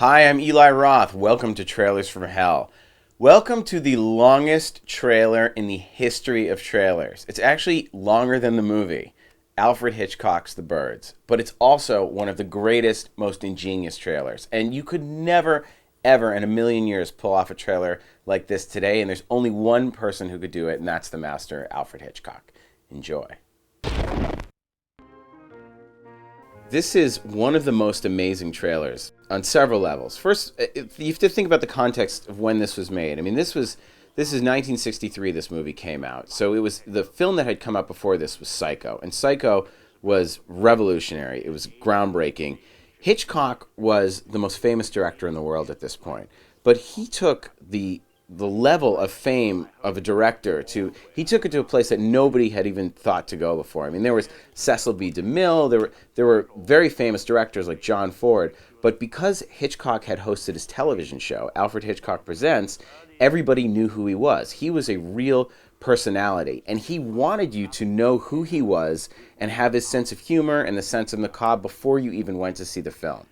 Hi, I'm Eli Roth. Welcome to Trailers from Hell. Welcome to the longest trailer in the history of trailers. It's actually longer than the movie, Alfred Hitchcock's The Birds, but it's also one of the greatest, most ingenious trailers. And you could never, ever in a million years pull off a trailer like this today, and there's only one person who could do it, and that's the master, Alfred Hitchcock. Enjoy. This is one of the most amazing trailers on several levels. First, you have to think about the context of when this was made. I mean, this is 1963 this movie came out. So it was the film that had come out before this was Psycho. And Psycho was revolutionary. It was groundbreaking. Hitchcock was the most famous director in the world at this point. But he took the level of fame of a director he took it to a place that nobody had even thought to go before. I mean, there was Cecil B. DeMille, there were very famous directors like John Ford, but because Hitchcock had hosted his television show, Alfred Hitchcock Presents, everybody knew who he was. He was a real personality, and he wanted you to know who he was and have his sense of humor and the sense of macabre before you even went to see the film.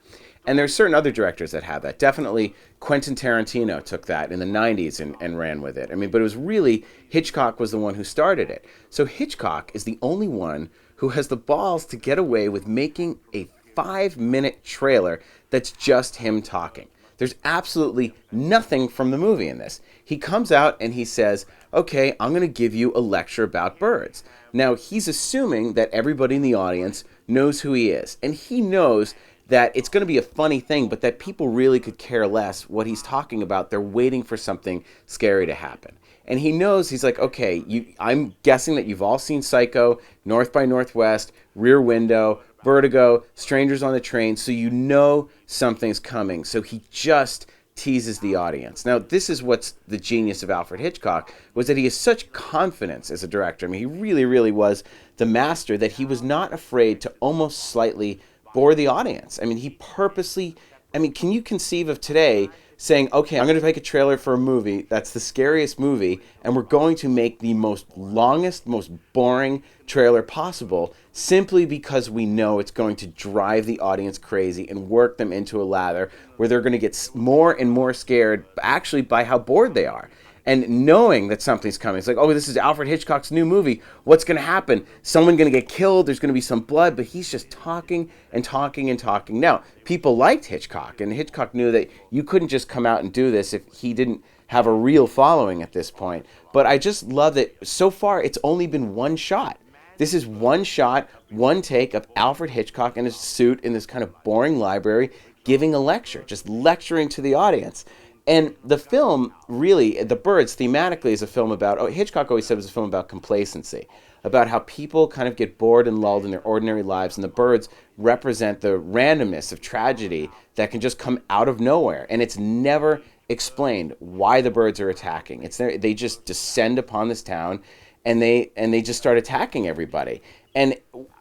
And there's certain other directors that have that. Definitely Quentin Tarantino took that in the 90s and ran with it. I mean, but it was really, Hitchcock was the one who started it. So Hitchcock is the only one who has the balls to get away with making a 5-minute trailer that's just him talking. There's absolutely nothing from the movie in this. He comes out and he says, okay, I'm going to give you a lecture about birds. Now, he's assuming that everybody in the audience knows who he is. And he knows that it's going to be a funny thing, but that people really could care less what he's talking about. They're waiting for something scary to happen. And he knows, he's like, okay, I'm guessing that you've all seen Psycho, North by Northwest, Rear Window, Vertigo, Strangers on the Train, so you know something's coming. So he just teases the audience. Now, this is what's the genius of Alfred Hitchcock, was that he has such confidence as a director. I mean, he really, really was the master, that he was not afraid to almost slightly bore the audience. I mean, he purposely, can you conceive of today saying, okay, I'm going to make a trailer for a movie that's the scariest movie, and we're going to make the longest, most boring trailer possible simply because we know it's going to drive the audience crazy and work them into a lather where they're going to get more and more scared actually by how bored they are. And knowing that something's coming. It's like, oh, this is Alfred Hitchcock's new movie. What's going to happen? Someone going to get killed. There's going to be some blood. But he's just talking and talking and talking. Now, people liked Hitchcock. And Hitchcock knew that you couldn't just come out and do this if he didn't have a real following at this point. But I just love that so far it's only been one shot. This is one shot, one take of Alfred Hitchcock in his suit in this kind of boring library giving a lecture, just lecturing to the audience. And the film, really, The Birds, thematically is a film about, Hitchcock always said it was a film about complacency, about how people kind of get bored and lulled in their ordinary lives, and the birds represent the randomness of tragedy that can just come out of nowhere. And it's never explained why the birds are attacking. They just descend upon this town, and they just start attacking everybody. And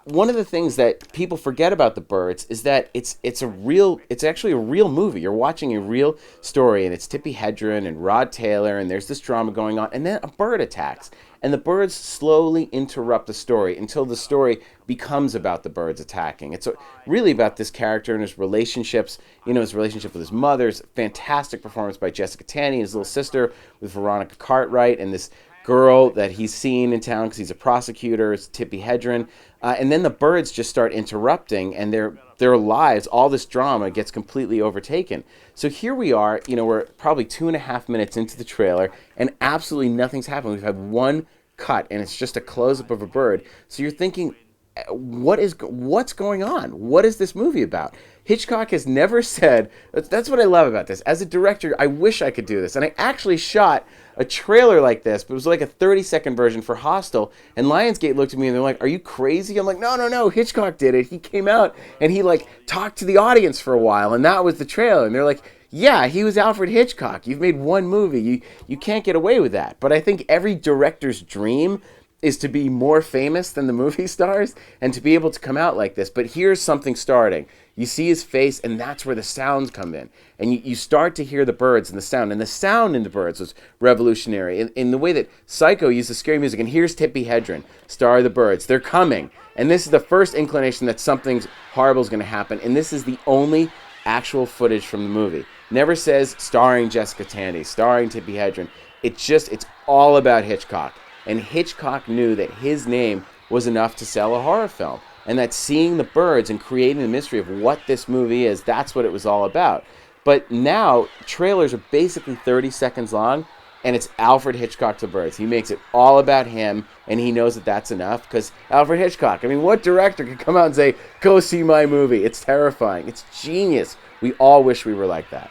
one of the things that people forget about The Birds is that it's actually a real movie. You're watching a real story, and it's Tippi Hedren and Rod Taylor, and there's this drama going on, and then a bird attacks. And the birds slowly interrupt the story until the story becomes about the birds attacking. It's really about this character and his relationships, his relationship with his mother. It's a fantastic performance by Jessica Tandy and his little sister with Veronica Cartwright, and this girl that he's seen in town because he's a prosecutor. It's Tippi Hedren. And then the birds just start interrupting, and their lives, all this drama gets completely overtaken. So here we are, we're probably 2.5 minutes into the trailer, and absolutely nothing's happened. We've had one cut, and it's just a close-up of a bird. So you're thinking, what's going on? What is this movie about? Hitchcock has never said, that's what I love about this. As a director, I wish I could do this. And I actually shot a trailer like this, but it was like a 30-second version for Hostel. And Lionsgate looked at me and they're like, are you crazy? I'm like, no, Hitchcock did it. He came out and he talked to the audience for a while, and that was the trailer. And they're like, yeah, he was Alfred Hitchcock. You've made one movie. You can't get away with that. But I think every director's dream is to be more famous than the movie stars and to be able to come out like this. But here's something starting. You see his face, and that's where the sounds come in. And you start to hear the birds and the sound. And the sound in The Birds was revolutionary in the way that Psycho used the scary music. And here's Tippi Hedren, star of The Birds. They're coming. And this is the first inclination that something horrible is going to happen. And this is the only actual footage from the movie. Never says starring Jessica Tandy, starring Tippi Hedren. It's all about Hitchcock. And Hitchcock knew that his name was enough to sell a horror film. And that seeing the birds and creating the mystery of what this movie is, that's what it was all about. But now, trailers are basically 30 seconds long, and it's Alfred Hitchcock to birds. He makes it all about him, and he knows that that's enough, because Alfred Hitchcock, I mean, what director could come out and say, go see my movie? It's terrifying. It's genius. We all wish we were like that.